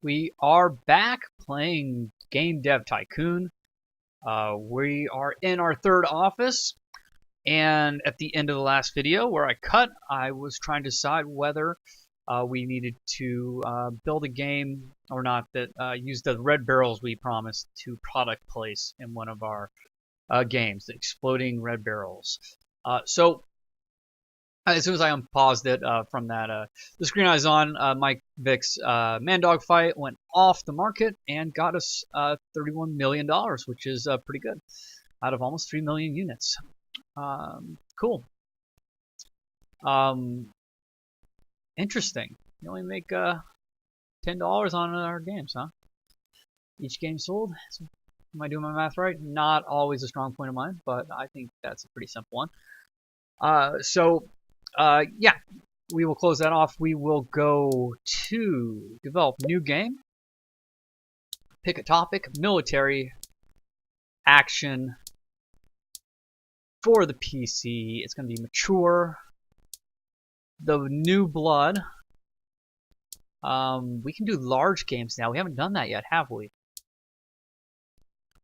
We are back playing Game Dev Tycoon. We are in our third office, and at the end of the last video where I cut, I was trying to decide whether we needed to build a game or not that used the red barrels we promised to product place in one of our games, the exploding red barrels. So as soon as I unpaused it from that, the screen I was on, Mike Vick's Man-Dog fight went off the market and got us $31 million, which is pretty good, out of almost 3 million units. Cool. Interesting. You only make $10 on our games, huh? Each game sold. So, am I doing my math right? Not always a strong point of mine, but I think that's a pretty simple one. Yeah, we will close that off. We will go to develop new game, pick a topic, military, action, for the PC. It's going to be mature, the new blood. We can do large games now. We haven't done that yet, have we?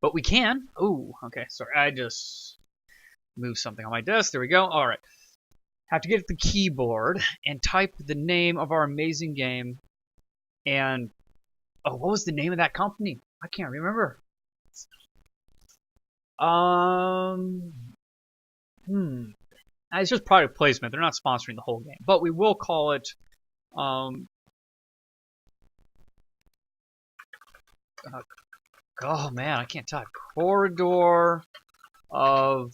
But we can. Ooh, okay, sorry. I just moved something on my desk. There we go. All right. Have to get at the keyboard and type the name of our amazing game. And oh, what was the name of that company? I can't remember. It's just product placement. They're not sponsoring the whole game, but we will call it oh man, I can't type. Corridor of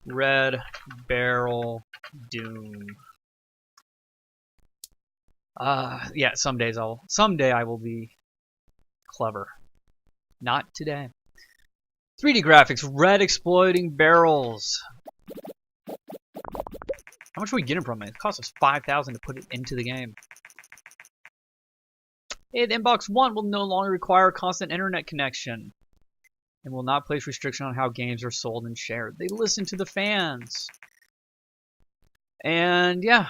Red Barrel Doom. Yeah, someday I will be clever. Not today. 3D graphics, red exploding barrels. How much are we getting from it? It cost us $5,000 to put it into the game. Hey, the inbox 1 will no longer require a constant internet connection and will not place restriction on how games are sold and shared. They listen to the fans. And yeah.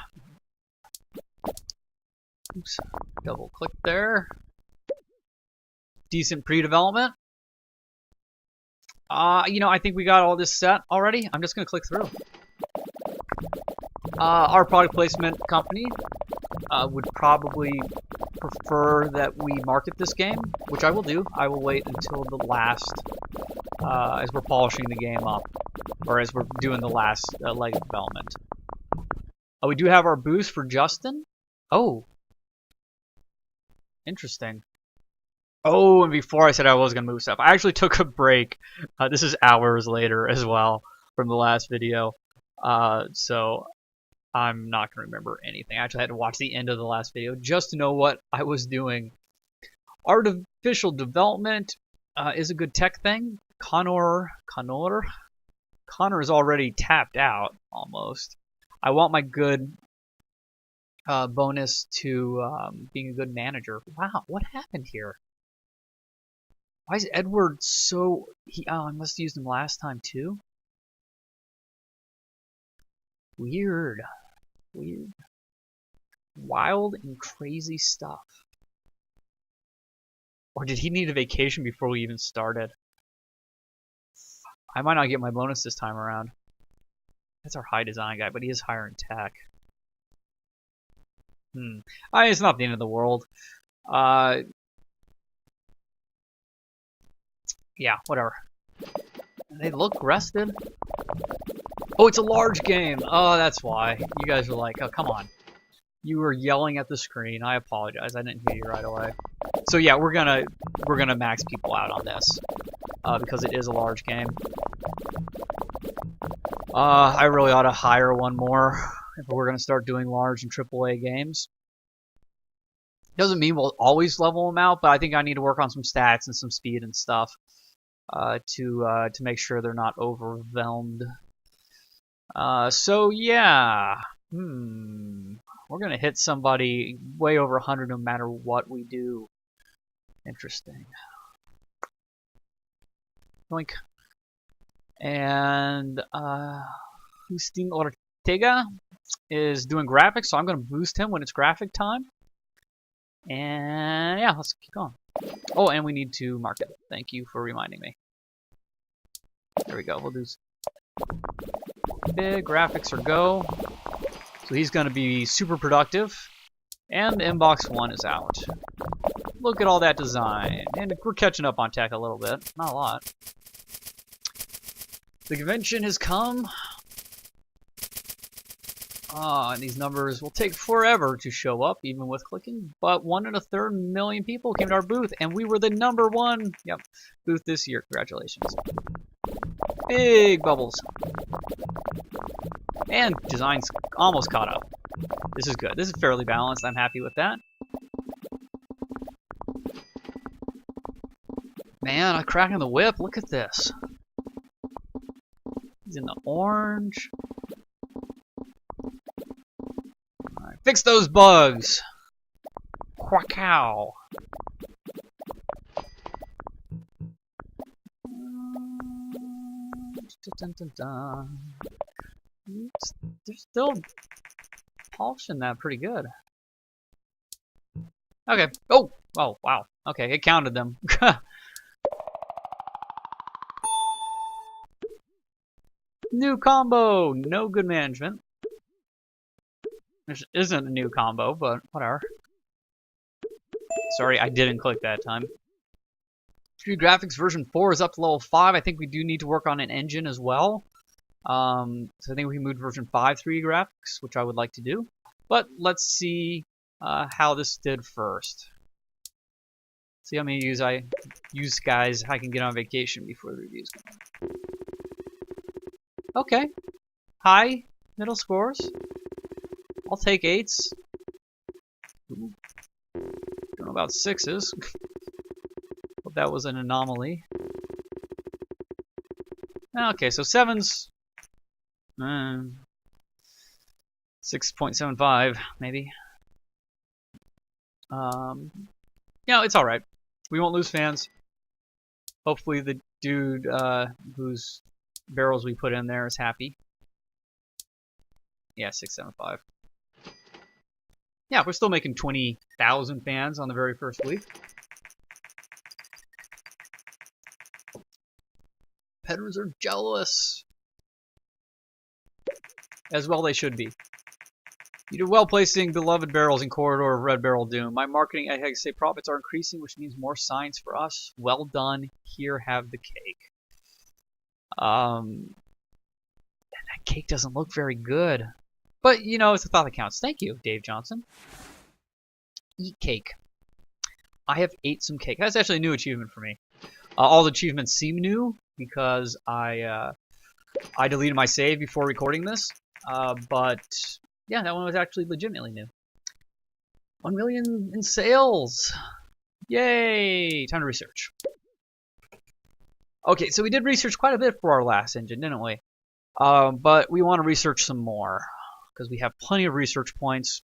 Oops. Double click there. Decent pre-development. I think we got all this set already. I'm just gonna click through. Our product placement company would probably prefer that we market this game, which I will do. I will wait until the last, as we're polishing the game up, or as we're doing the last leg of development. We do have our boost for Justin. Oh, interesting. Oh, and before I said I was going to move stuff, I actually took a break. This is hours later as well from the last video. So I'm not going to remember anything. I actually had to watch the end of the last video just to know what I was doing. Artificial development is a good tech thing. Connor is already tapped out almost. I want my good bonus to being a good manager. Wow, what happened here? Why is Edward so... I must have used him last time too? Weird. Wild and crazy stuff. Or did he need a vacation before we even started? I might not get my bonus this time around. That's our high design guy, but he is higher in tech. It's not the end of the world. Yeah, whatever. They look rested. Oh, it's a large game. Oh, that's why. You guys are like, oh, come on. You were yelling at the screen. I apologize. I didn't hear you right away. So yeah, we're gonna max people out on this because it is a large game. I really ought to hire one more if we're gonna start doing large and AAA games. Doesn't mean we'll always level them out, but I think I need to work on some stats and some speed and stuff to make sure they're not overwhelmed. So yeah, we're gonna hit somebody way over 100 no matter what we do. Interesting. Blink. And Justin Ortega is doing graphics, so I'm gonna boost him when it's graphic time. And yeah, let's keep going. Oh, and we need to mark it. Thank you for reminding me. There we go. We'll do big graphics or go. So he's going to be super productive. And inbox 1 is out. Look at all that design. And we're catching up on tech a little bit. Not a lot. The convention has come. And these numbers will take forever to show up, even with clicking. But 1 1/3 million people came to our booth, and we were the #1 booth this year. Congratulations. Big bubbles. And design's almost caught up. This is good. This is fairly balanced. I'm happy with that. Man, I'm cracking the whip. Look at this. He's in the orange. Alright, fix those bugs. Quackow. They're still polishing that pretty good. Okay. Oh, wow. Okay, it counted them. New combo. No good management. This isn't a new combo, but whatever. Sorry, I didn't click that time. 3D graphics version 4 is up to level 5. I think we do need to work on an engine as well. So I think we can move to version 5 3D graphics, which I would like to do. But let's see how this did first. See how many guys I can get on vacation before the reviews come out. Okay. High, middle scores. I'll take 8s. Ooh. Don't know about 6s. Hope that was an anomaly. Okay, so 7s. 6.75 maybe. Yeah, it's alright. We won't lose fans. Hopefully the dude whose barrels we put in there is happy. Yeah, 675. Yeah, we're still making 20,000 fans on the very first week. Pedders are jealous. As well they should be. You did well placing beloved barrels in corridor of Red Barrel Doom. My marketing I say profits are increasing, which means more signs for us. Well done. Here, have the cake. And that cake doesn't look very good. But, you know, it's a thought that counts. Thank you, Dave Johnson. Eat cake. I have ate some cake. That's actually a new achievement for me. All the achievements seem new because I deleted my save before recording this. But yeah, that one was actually legitimately new. 1 million in sales. Yay! Time to research. Okay, so we did research quite a bit for our last engine, didn't we? But we want to research some more because we have plenty of research points.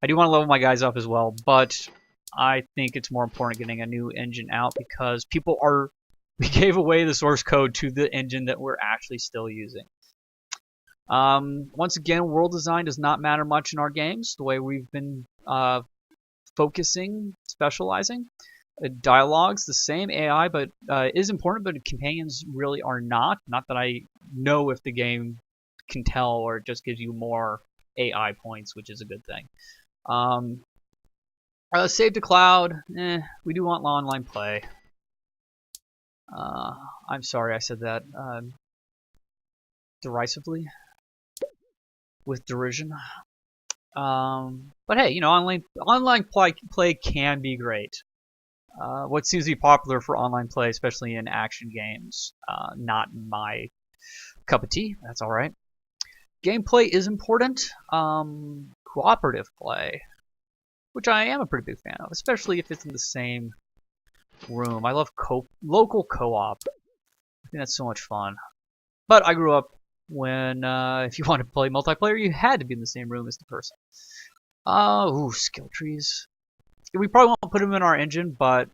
I do want to level my guys up as well, but I think it's more important getting a new engine out because we gave away the source code to the engine that we're actually still using. Once again, world design does not matter much in our games, the way we've been focusing, specializing. Dialogues, the same AI, but is important, but companions really are not. Not that I know if the game can tell or it just gives you more AI points, which is a good thing. Save to cloud, we do want online play. I'm sorry I said that derisively, with derision. But hey, you know, online play can be great. What seems to be popular for online play, especially in action games, not my cup of tea. That's all right. Gameplay is important. Cooperative play, which I am a pretty big fan of, especially if it's in the same room. I love local co-op. I think that's so much fun. But I grew up when if you wanted to play multiplayer, you had to be in the same room as the person. Ooh, skill trees. We probably won't put them in our engine, but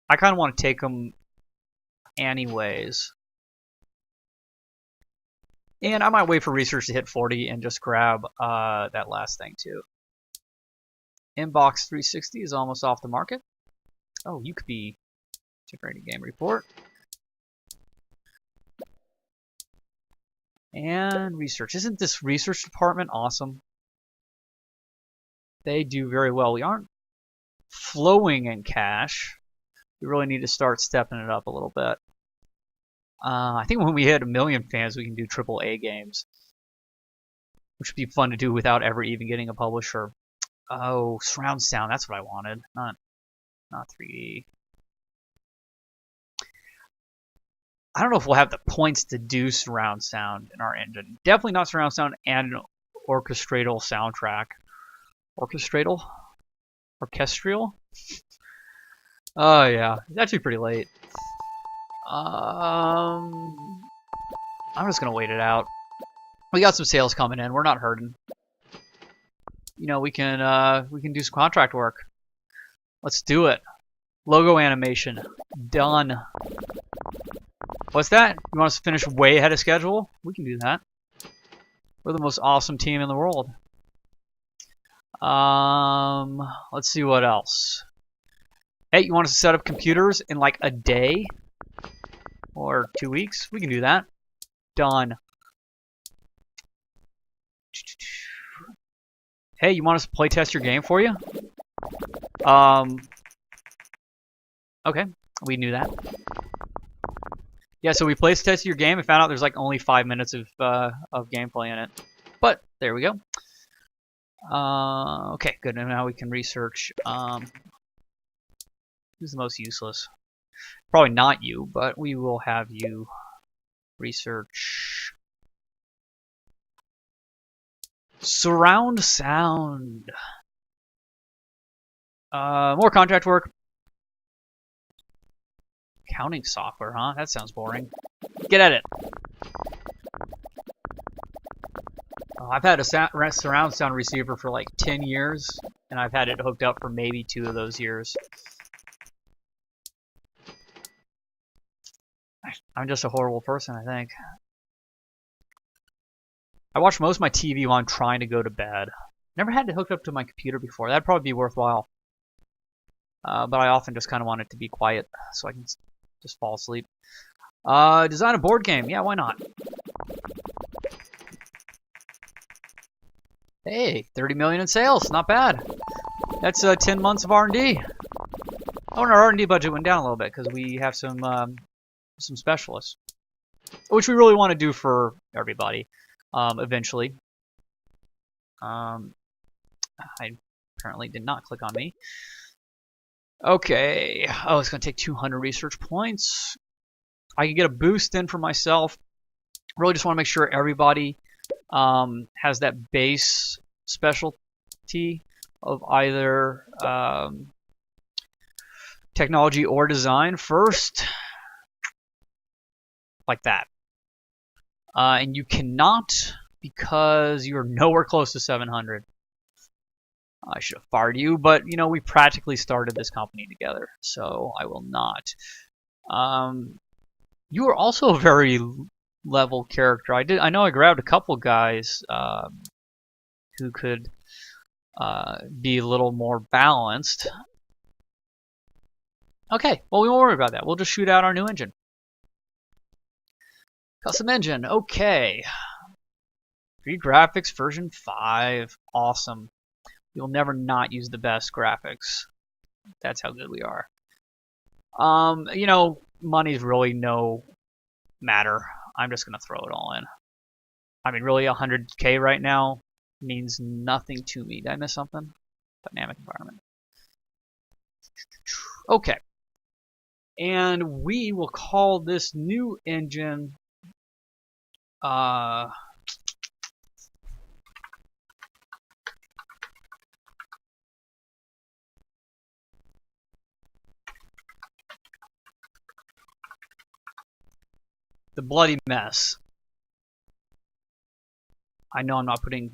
I kind of want to take them anyways. And I might wait for research to hit 40 and just grab that last thing too. Inbox 360 is almost off the market. Oh, you could be generating game report. And research. Isn't this research department awesome? They do very well. We aren't flowing in cash. We really need to start stepping it up a little bit. I think when we hit 1 million fans, we can do AAA games, which would be fun to do without ever even getting a publisher. Oh, surround sound. That's what I wanted. Not 3D. I don't know if we'll have the points to do surround sound in our engine. Definitely not surround sound and an orchestral soundtrack. Orchestral? Oh yeah, it's actually pretty late. I'm just gonna wait it out. We got some sales coming in. We're not hurting. You know, we can do some contract work. Let's do it. Logo animation done. What's that? You want us to finish way ahead of schedule? We can do that. We're the most awesome team in the world. Let's see what else. Hey, you want us to set up computers in like a day? Or 2 weeks? We can do that. Done. Hey, you want us to play test your game for you? Okay, we knew that. Yeah, so we play test your game and found out there's like only 5 minutes of gameplay in it. But there we go. Okay, good. And now we can research. Who's the most useless? Probably not you, but we will have you research surround sound. More contract work. Counting software, huh? That sounds boring. Get at it. I've had a surround sound receiver for like 10 years, and I've had it hooked up for maybe 2 of those years. I'm just a horrible person, I think. I watch most of my TV while I'm trying to go to bed. Never had it hooked up to my computer before. That'd probably be worthwhile. But I often just kind of want it to be quiet so I can just fall asleep. Design a board game. Yeah, why not? Hey, 30 million in sales. Not bad. That's 10 months of R&D. Oh, and our R&D budget went down a little bit because we have some specialists, which we really want to do for everybody eventually. I apparently did not click on me. Okay. Oh, it's going to take 200 research points. I can get a boost in for myself. Really just want to make sure everybody has that base specialty of either technology or design first. Like that. And you cannot because you're nowhere close to 700. I should have fired you, but you know, we practically started this company together, so I will not. You are also a very level character. I know I grabbed a couple guys who could be a little more balanced. Okay, well, we won't worry about that. We'll just shoot out our new engine. Custom engine, okay. Free graphics version 5, awesome. You'll never not use the best graphics. That's how good we are. You know, money's really no matter. I'm just gonna throw it all in. I mean, really, 100K right now means nothing to me. Did I miss something? Dynamic environment. Okay. And we will call this new engine the bloody mess. I know I'm not putting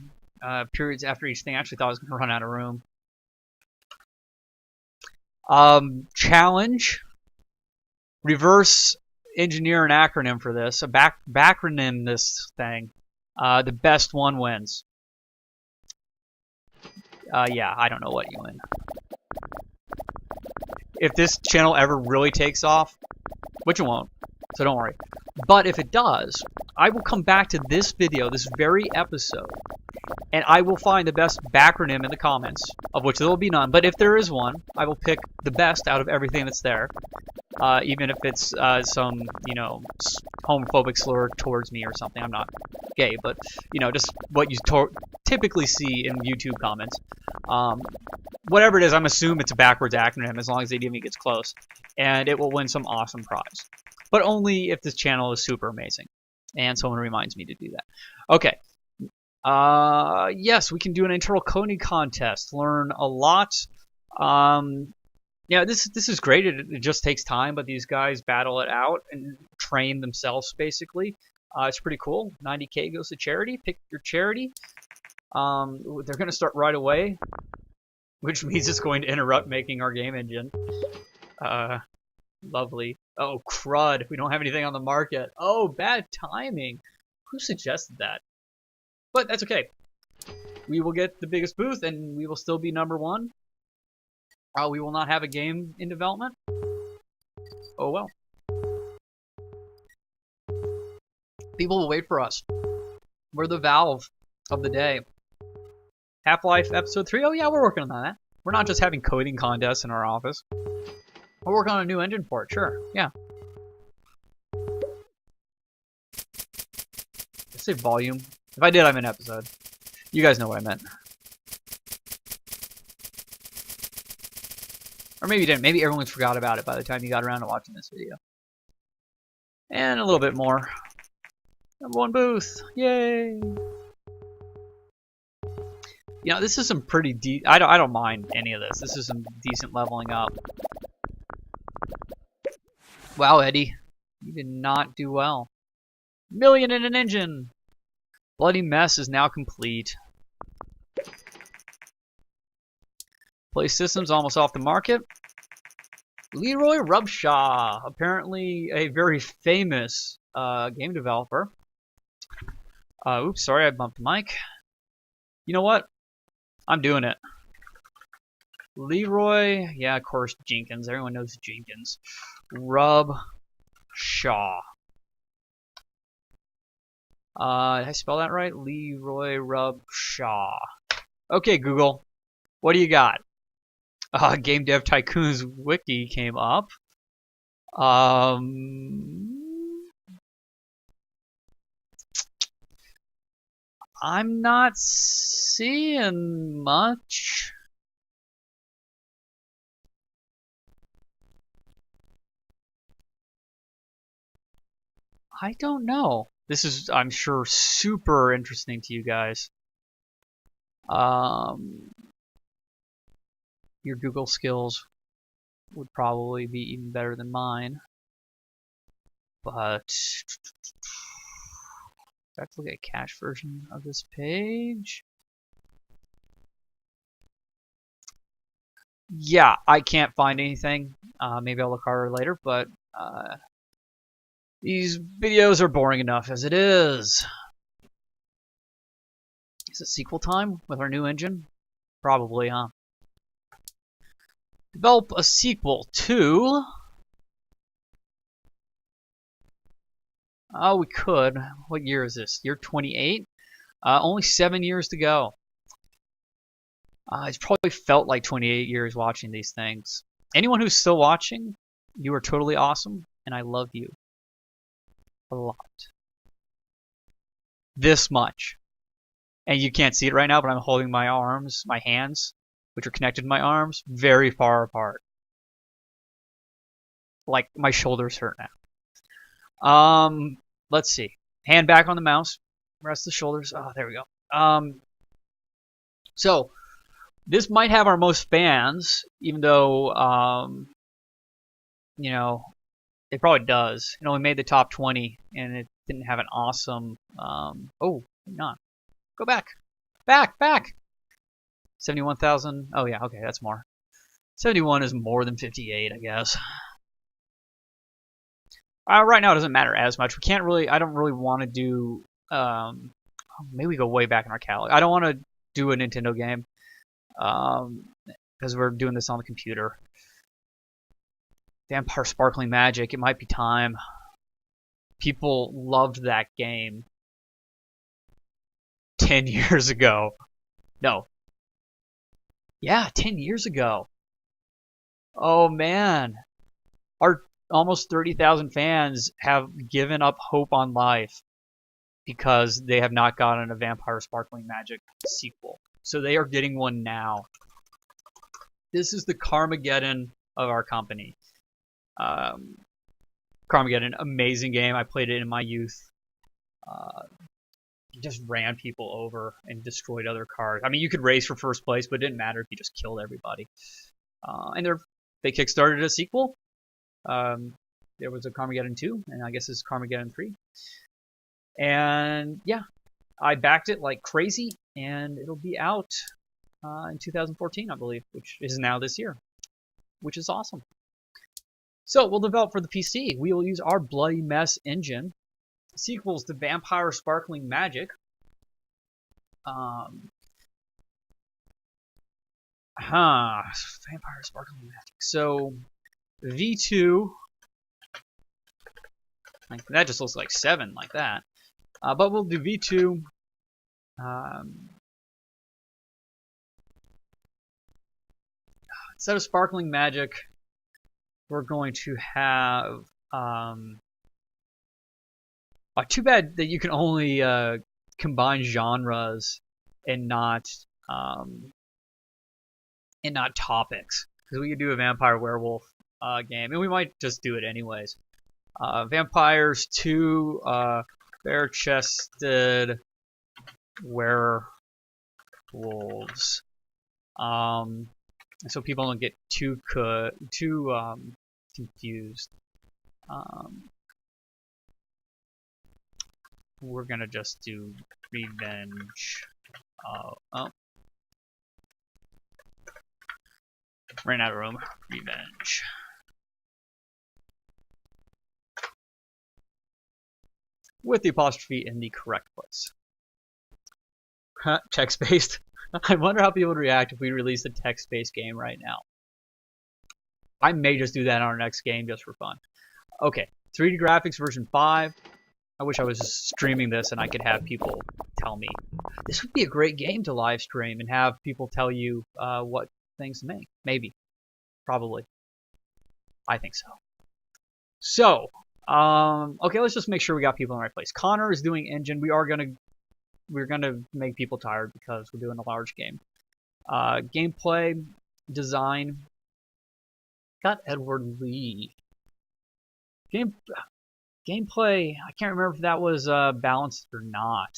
periods after each thing. I actually thought I was going to run out of room. Challenge. Reverse engineer an acronym for this. A backronym this thing. The best one wins. Yeah, I don't know what you win. If this channel ever really takes off, which it won't, so don't worry. But if it does, I will come back to this video, this very episode, and I will find the best backronym in the comments, of which there will be none. But if there is one, I will pick the best out of everything that's there, even if it's some, you know, homophobic slur towards me or something. I'm not gay, but, you know, just what you typically see in YouTube comments. Whatever it is, I'm assuming it's a backwards acronym as long as it even gets close, and it will win some awesome prize. But only if this channel is super amazing, and someone reminds me to do that. Okay. Yes, we can do an internal coding contest. Learn a lot. Yeah, this is great. It just takes time, but these guys battle it out and train themselves basically. It's pretty cool. 90K goes to charity. Pick your charity. They're gonna start right away, which means it's going to interrupt making our game engine. Lovely. Oh, crud. We don't have anything on the market. Oh, bad timing. Who suggested that? But that's okay. We will get the biggest booth, and we will still be #1. We will not have a game in development. Oh, well. People will wait for us. We're the Valve of the day. Half-Life Episode 3? Oh, yeah, we're working on that. We're not just having coding contests in our office. We're working on a new engine for it, sure. Yeah. Let's say volume. If I did, I meant episode. You guys know what I meant. Or maybe you didn't. Maybe everyone's forgot about it by the time you got around to watching this video. And a little bit more. #1 booth. Yay! You know, this is some pretty I don't mind any of this. This is some decent leveling up. Wow, Eddie. You did not do well. Million in an engine! Bloody Mess is now complete. Play Systems almost off the market. Leroy Rubshaw, apparently a very famous game developer. Oops, sorry, I bumped the mic. You know what? I'm doing it. Leroy, yeah, of course, Jenkins. Everyone knows Jenkins. Rubshaw. Did I spell that right? Leroy Rubshaw. Okay, Google. What do you got? Game Dev Tycoon's wiki came up. I'm not seeing much. I don't know. This is, I'm sure, super interesting to you guys. Your Google skills would probably be even better than mine. But let's look at cache version of this page. Yeah, I can't find anything. Maybe I'll look harder later, but these videos are boring enough as it is. Is it sequel time with our new engine? Probably, huh? Develop a sequel to... Oh, we could. What year is this? Year 28? Only 7 years to go. It's probably felt like 28 years watching these things. Anyone who's still watching, you are totally awesome, and I love you. A lot. This much. And you can't see it right now, but I'm holding my arms, my hands, which are connected to my arms, very far apart. Like, my shoulders hurt now. Let's see. Hand back on the mouse. Rest the shoulders. Oh, there we go. So, this might have our most fans, even though, you know, it probably does. It only made the top 20, and it didn't have an awesome, oh, not. Go back. Back! 71,000. Oh, yeah, okay, that's more. 71 is more than 58, I guess. Right now it doesn't matter as much. We can't really, I don't really want to do, maybe we go way back in our catalog. I don't want to do a Nintendo game. because we're doing this on the computer. Vampire Sparkling Magic, it might be time. People loved that game 10 years ago. No. Yeah, 10 years ago. Oh man. Our almost 30,000 fans have given up hope on life because they have not gotten a Vampire Sparkling Magic sequel. So they are getting one now. This is the Carmageddon of our company. Carmageddon, amazing game. I played it in my youth. Just ran people over and destroyed other cars. I mean, you could race for first place, but it didn't matter if you just killed everybody. And they kickstarted a sequel. There was a Carmageddon 2, and I guess it's Carmageddon 3. And yeah, I backed it like crazy, and it'll be out in 2014, I believe, which is now this year, which is awesome. So we'll develop for the PC. We will use our Bloody Mess engine. Sequels to Vampire Sparkling Magic. Vampire Sparkling Magic. So V2, like that just looks like 7 like that. But we'll do V2. Instead of Sparkling Magic, we're going to have too bad that you can only combine genres and not topics, because we could do a vampire werewolf game, and we might just do it anyways. Vampires 2, bare-chested werewolves. So people don't get too confused. We're gonna just do revenge. Oh, ran out of room. Revenge. With the apostrophe in the correct place. Text-based. I wonder how people would react if we released a text-based game right now. I may just do that on our next game just for fun. Okay, 3D graphics version 5. I wish I was streaming this and I could have people tell me. This would be a great game to live stream and have people tell you what things to make. Maybe. Probably. I think so. So, okay, let's just make sure we got people in the right place. Connor is doing engine. We're gonna make people tired because we're doing a large game. Gameplay, design. Got Edward Lee. Gameplay, I can't remember if that was balanced or not.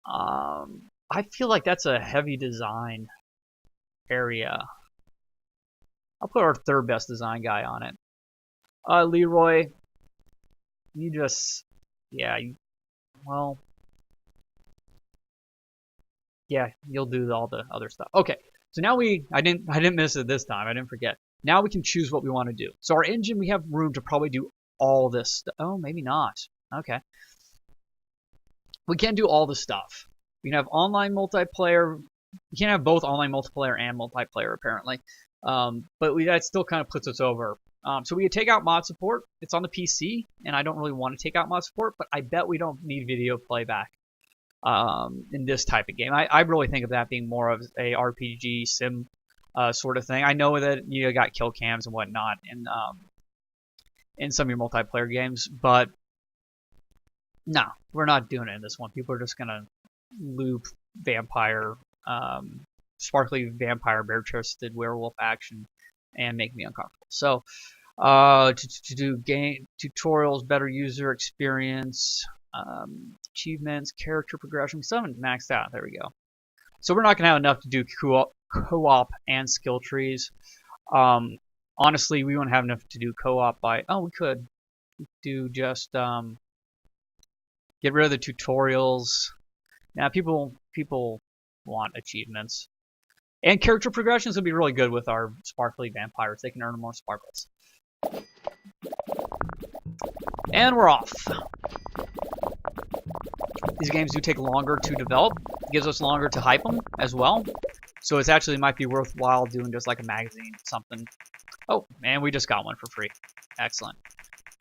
I feel like that's a heavy design area. I'll put our third best design guy on it. Leroy, you just, yeah, well, yeah, you'll do all the other stuff. Okay, so now I didn't miss it this time. I didn't forget. Now we can choose what we want to do. So our engine, we have room to probably do all this stuff. Oh, maybe not. Okay. We can't do all the stuff. We can have online multiplayer. You can't have both online multiplayer and multiplayer, apparently. But that still kind of puts us over. So we could take out mod support. It's on the PC, and I don't really want to take out mod support, but I bet we don't need video playback in this type of game. I really think of that being more of a RPG sim sort of thing. I know that you got kill cams and whatnot in some of your multiplayer games, but no, we're not doing it in this one. People are just gonna loop vampire, sparkly vampire, bare-chested werewolf action and make me uncomfortable. So, to do game tutorials, better user experience, achievements, character progression. We haven't maxed out. There we go. So we're not gonna have enough to do co-op and skill trees. Honestly, we won't have enough to do co-op by. Oh, we could do just get rid of the tutorials. Now people want achievements. And character progressions would be really good with our sparkly vampires. They can earn more sparkles. And we're off. These games do take longer to develop. It gives us longer to hype them as well. So it's actually might be worthwhile doing just like a magazine, something. Oh, and we just got one for free. Excellent.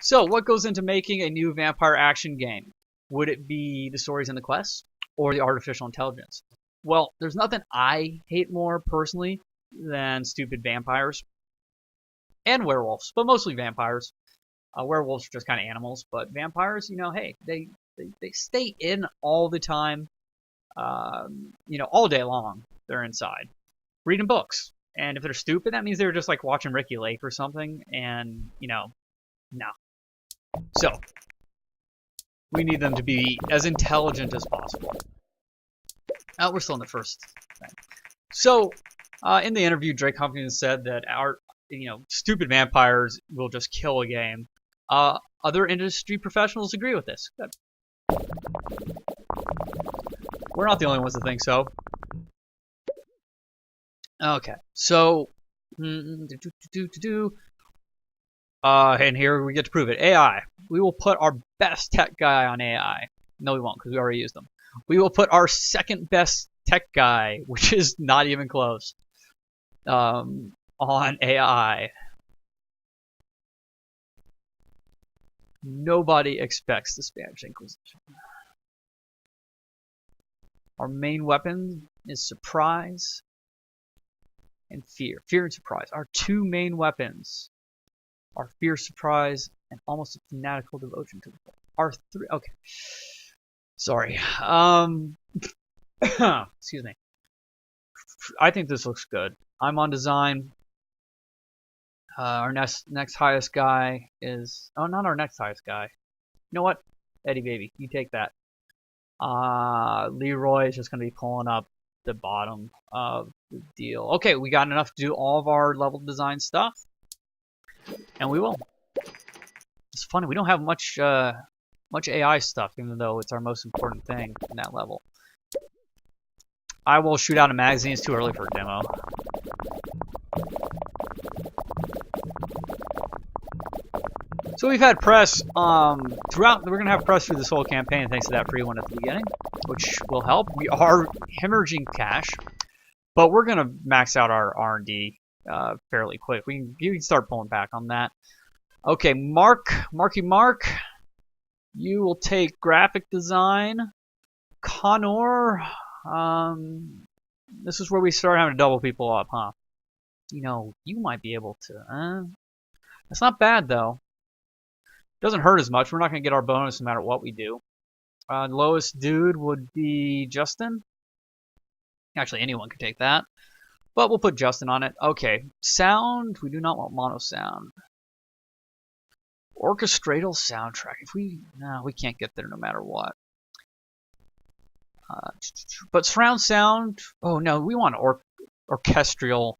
So what goes into making a new vampire action game? Would it be the stories and the quests, or the artificial intelligence? Well, there's nothing I hate more personally than stupid vampires and werewolves, but mostly vampires. Werewolves are just kind of animals, but vampires, you know, hey, they stay in all the time, you know, all day long. They're inside reading books, and if they're stupid, that means they're just like watching Ricky Lake or something, and you know, no. So we need them to be as intelligent as possible. We're still in the first thing. So in the interview, Drake Humphrey said that our, you know, stupid vampires will just kill a game. Other industry professionals agree with this. Good. We're not the only ones that think so. Okay, so and here we get to prove it. AI. We will put our best tech guy on AI. No, we won't, because we already used them. We will put our second best tech guy, which is not even close, on AI. Nobody expects the Spanish Inquisition. Our main weapon is surprise and fear. Fear and surprise. Our two main weapons are fear, surprise, and almost a fanatical devotion to the goal. Our three. Okay. Sorry. Excuse me. I think this looks good. I'm on design. Our next highest guy is... Oh, not our next highest guy. You know what? Eddie Baby, you take that. Leroy is just going to be pulling up the bottom of the deal. Okay, we got enough to do all of our level design stuff. And we will. It's funny, we don't have much AI stuff, even though it's our most important thing in that level. I will shoot out a magazine. It's too early for a demo. So we've had press throughout. We're gonna have press through this whole campaign, thanks to that free one at the beginning, which will help. We are hemorrhaging cash, but we're gonna max out our R&D fairly quick. You can start pulling back on that. Okay, Marky Mark, you will take graphic design. Connor, this is where we start having to double people up, huh? You know, you might be able to. That's not bad though. Doesn't hurt as much. We're not going to get our bonus no matter what we do. Lowest dude would be Justin. Actually, anyone could take that. But we'll put Justin on it. Okay. Sound. We do not want mono sound. Orchestratal soundtrack. No, we can't get there no matter what. But surround sound. Oh, no. We want orchestral.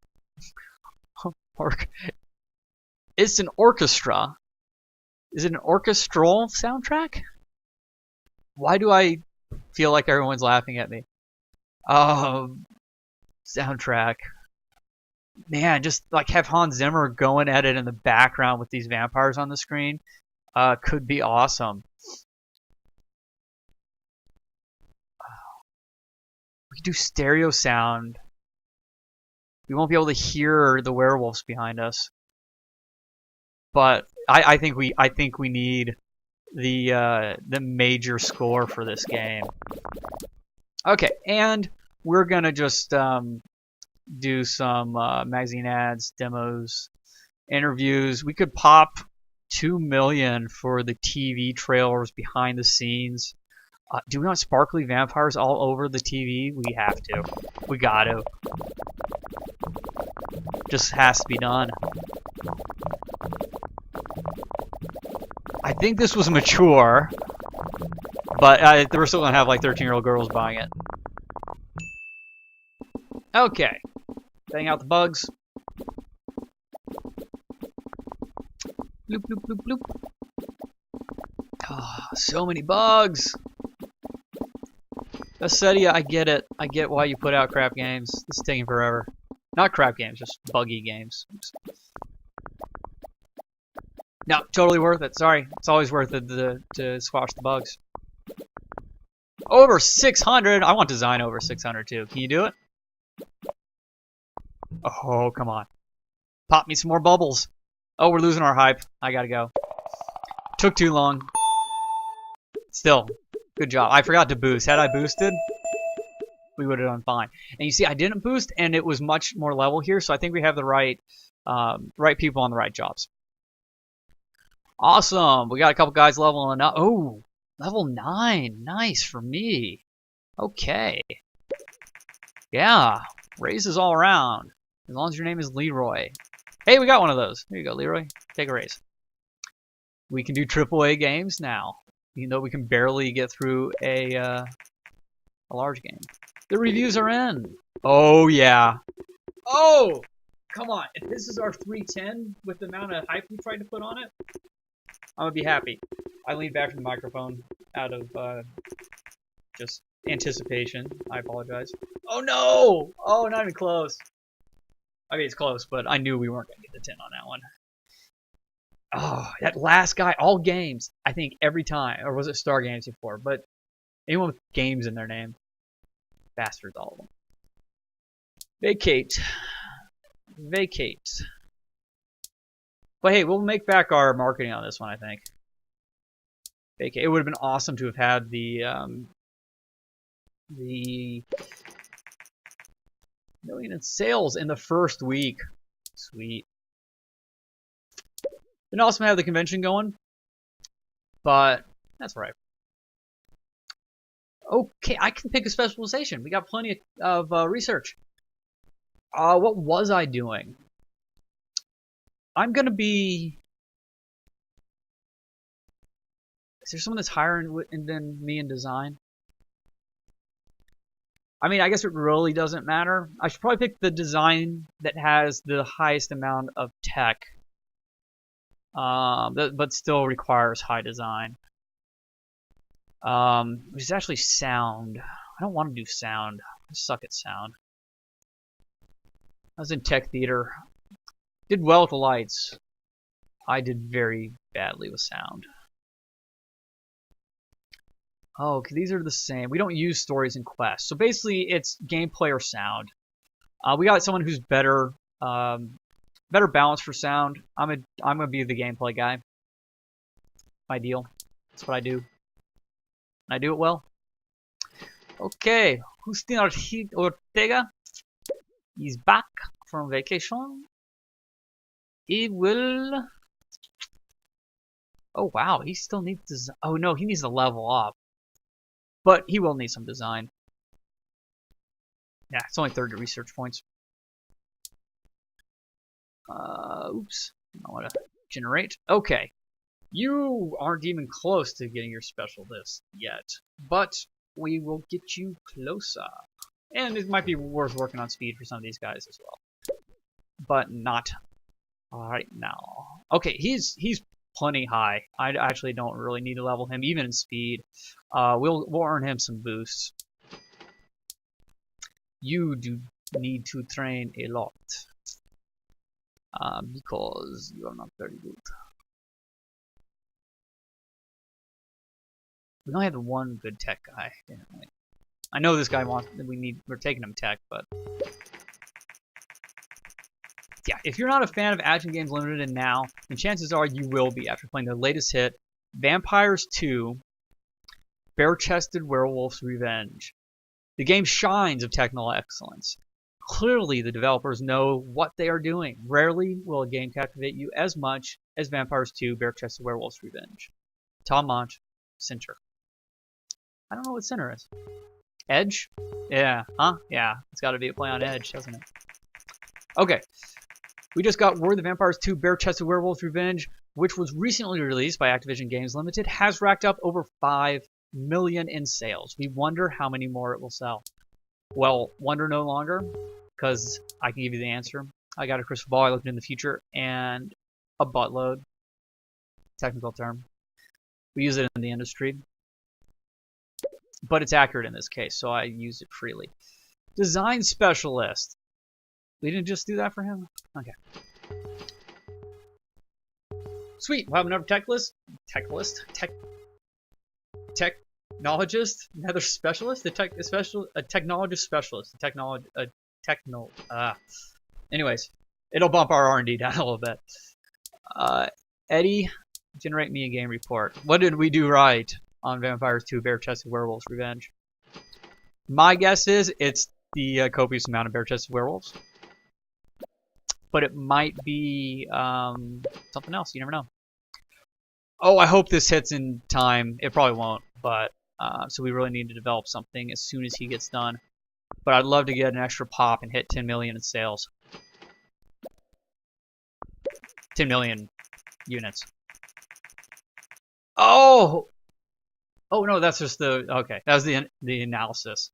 It's an orchestra. Is it an orchestral soundtrack? Why do I feel like everyone's laughing at me? Soundtrack. Man, just like have Hans Zimmer going at it in the background with these vampires on the screen. Could be awesome. We could do stereo sound. We won't be able to hear the werewolves behind us. But I think we need the major score for this game. Okay, and we're gonna just do some magazine ads, demos, interviews. We could pop 2 million for the TV trailers behind the scenes. Do we want sparkly vampires all over the TV? We have to. We got to. Just has to be done. I think this was mature, but we're still going to have like 13-year-old girls buying it. Okay. Bang out the bugs. Bloop, bloop, bloop, bloop. Oh, so many bugs. Acedia, I get it. I get why you put out crap games. This is taking forever. Not crap games, just buggy games. Oops. No, totally worth it. Sorry. It's always worth it to squash the bugs. Over 600. I want design over 600 too. Can you do it? Oh, come on. Pop me some more bubbles. Oh, we're losing our hype. I gotta go. Took too long. Still, good job. I forgot to boost. Had I boosted, we would have done fine. And you see, I didn't boost, and it was much more level here, so I think we have the right people on the right jobs. Awesome. We got a couple guys leveling up. Oh, level 9. Nice for me. Okay. Yeah. Raises all around. As long as your name is Leroy. Hey, we got one of those. There you go, Leroy. Take a raise. We can do AAA games now. Even though we can barely get through a large game. The reviews are in. Oh, yeah. Oh! Come on. If this is our 310 with the amount of hype we tried to put on it, I'm going to be happy. I leaned back from the microphone out of just anticipation. I apologize. Oh, no! Oh, not even close. I mean, it's close, but I knew we weren't going to get the 10 on that one. Oh, that last guy, all games, I think every time. Or was it Star Games before? But anyone with games in their name. Bastards, all of them. Vacate. Vacate. But hey, we'll make back our marketing on this one, I think. Vacate. It would have been awesome to have had the million in sales in the first week. Sweet. Been awesome to have the convention going, but that's right. Okay, I can pick a specialization. We got plenty of research. What was I doing? I'm gonna be. Is there someone that's higher than me in design? I mean, I guess it really doesn't matter. I should probably pick the design that has the highest amount of tech, but still requires high design. Which is actually sound. I don't want to do sound. I suck at sound. I was in tech theater. Did well with the lights. I did very badly with sound. Oh, okay, these are the same. We don't use stories and quests. So basically, it's gameplay or sound. We got someone who's better balance for sound. I'm gonna be the gameplay guy. My deal. That's what I do. And I do it well. Okay, Justin Ortega is back from vacation. He will. Oh wow, he still needs design. Oh no, he needs to level up. But he will need some design. Yeah, it's only 30 research points. Oops. I want to generate. Okay. You aren't even close to getting your special list yet. But we will get you closer. And it might be worth working on speed for some of these guys as well. But not right now. Okay, he's plenty high. I actually don't really need to level him, even in speed. We'll earn him some boosts. You do need to train a lot. Because you are not very good. We only had one good tech guy, didn't we? I know this guy wants. We're taking him tech, but yeah, if you're not a fan of Action Games Limited and now, then chances are you will be after playing the latest hit, Vampires 2, Bare-Chested Werewolf's Revenge. The game shines of technical excellence. Clearly, the developers know what they are doing. Rarely will a game captivate you as much as Vampires 2, Bare-Chested Werewolf's Revenge. Tom Monch, Center. I don't know what Center is. Edge? Yeah, huh? Yeah, it's got to be a play on Edge, doesn't it? Okay. We just got word that Vampires 2 Bare-Chested Werewolf's Revenge, which was recently released by Activision Games Limited, has racked up over 5 million in sales. We wonder how many more it will sell. Well, wonder no longer, because I can give you the answer. I got a crystal ball, I looked in the future, and a buttload. Technical term. We use it in the industry. But it's accurate in this case, so I use it freely. Design specialist. We didn't just do that for him? Okay. Sweet, we'll have another tech list. technologist, another specialist, a technologist specialist, anyways, it'll bump our R&D down a little bit. Eddie, generate me a game report. What did we do right on Vampires 2 Bare-Chested Werewolves Revenge? My guess is it's the copious amount of bare-chested werewolves. But it might be something else. You never know. Oh, I hope this hits in time. It probably won't, but so we really need to develop something as soon as he gets done. But I'd love to get an extra pop and hit 10 million in sales. 10 million units. Oh! Oh no, that's just the okay. That was the analysis.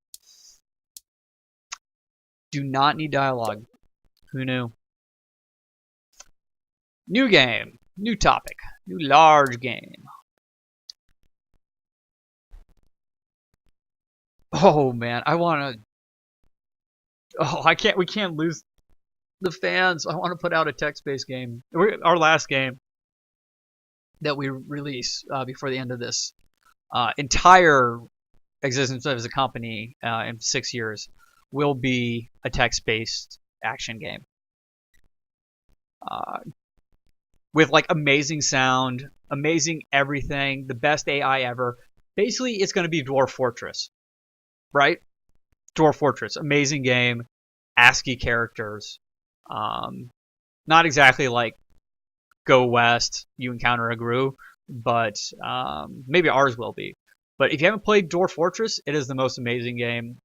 Do not need dialogue. Who knew? New game, new topic, new large game. Oh man, I want to. Oh, I can't. We can't lose the fans. I want to put out a text-based game. Our last game that we release before the end of this entire existence as a company in 6 years will be a text-based action game. With like amazing sound, amazing everything, the best AI ever. Basically, it's going to be Dwarf Fortress, right? Dwarf Fortress, amazing game, ASCII characters. Not exactly like Go West, you encounter a Gru, but maybe ours will be. But if you haven't played Dwarf Fortress, it is the most amazing game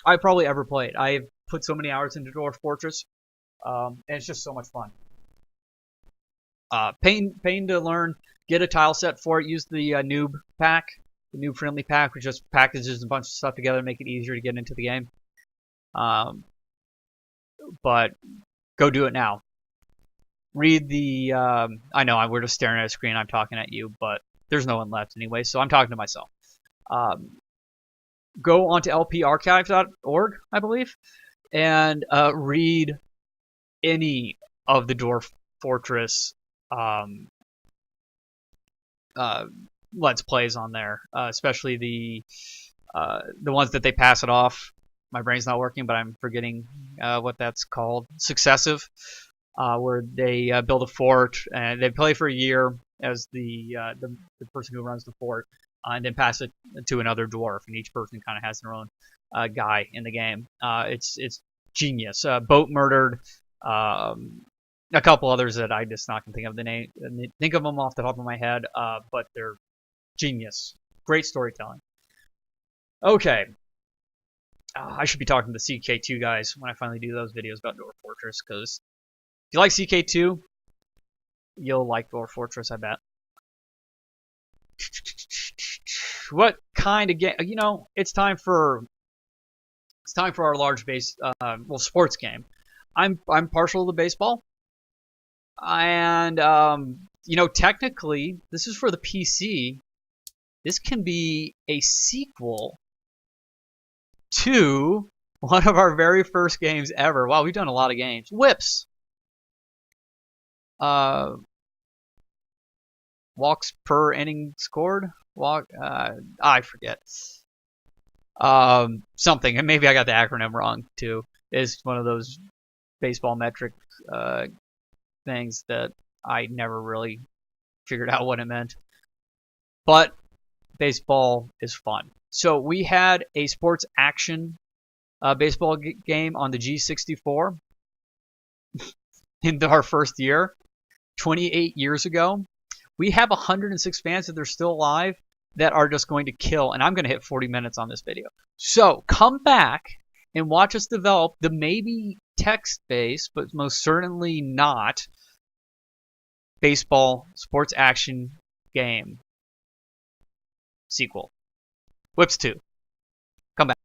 I've probably ever played. I've put so many hours into Dwarf Fortress, and it's just so much fun. Pain to learn. Get a tile set for it. Use the noob pack, the noob friendly pack, which just packages a bunch of stuff together to make it easier to get into the game. But go do it now. Read the. I know we're just staring at a screen. I'm talking at you, but there's no one left anyway, so I'm talking to myself. Go onto lparchive.org, I believe, and read any of the Dwarf Fortress Let's Plays on there, especially the ones that they pass it off. My brain's not working, but I'm forgetting what that's called. Successive, where they build a fort and they play for a year as the person who runs the fort, and then pass it to another dwarf, and each person kind of has their own guy in the game. It's genius. Boat Murdered. A couple others that I just not can think of the name. Think of them off the top of my head, but they're genius. Great storytelling. Okay. I should be talking to the CK2 guys when I finally do those videos about Dwarf Fortress, because if you like CK2, you'll like Dwarf Fortress, I bet. What kind of game? You know, it's time for our large base, sports game. I'm partial to baseball. And, you know, technically, this is for the PC. This can be a sequel to one of our very first games ever. Wow, we've done a lot of games. Whips. Walks per inning scored. I forget. Something. And maybe I got the acronym wrong, too. It's one of those baseball metric things that I never really figured out what it meant. But baseball is fun. So we had a sports action baseball game on the G64 in our first year, 28 years ago. We have 106 fans that are still alive that are just going to kill, and I'm going to hit 40 minutes on this video. So come back and watch us develop the maybe text-based, but most certainly not, baseball sports action game sequel. Whips 2. Come back.